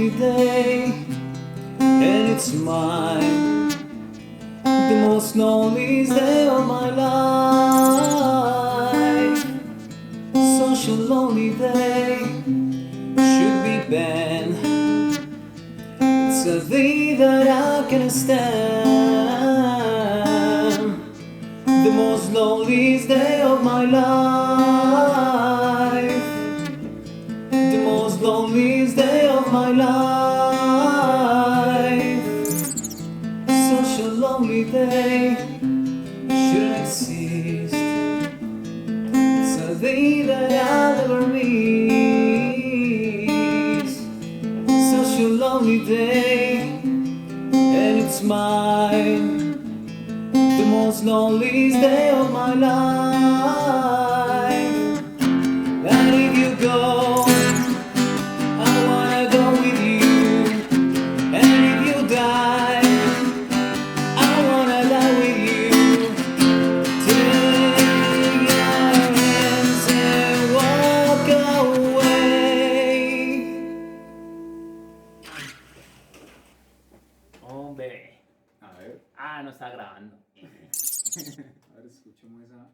lonely day, and it's mine, the most loneliest day of my life. Such a lonely day should be banned. It's a day that I can stand. The most loneliest day of my life. The most loneliest day of my life. Such a lonely day shouldn't exist. It's a day that I'll never miss. Such a lonely day, and it's mine, the most loneliest day of my life. And if you go, I wanna go with you. And if you die, I wanna die with you. Take your hands and walk away. Oh, bebé. A ver, Ah, no está grabando. escuchemos esa.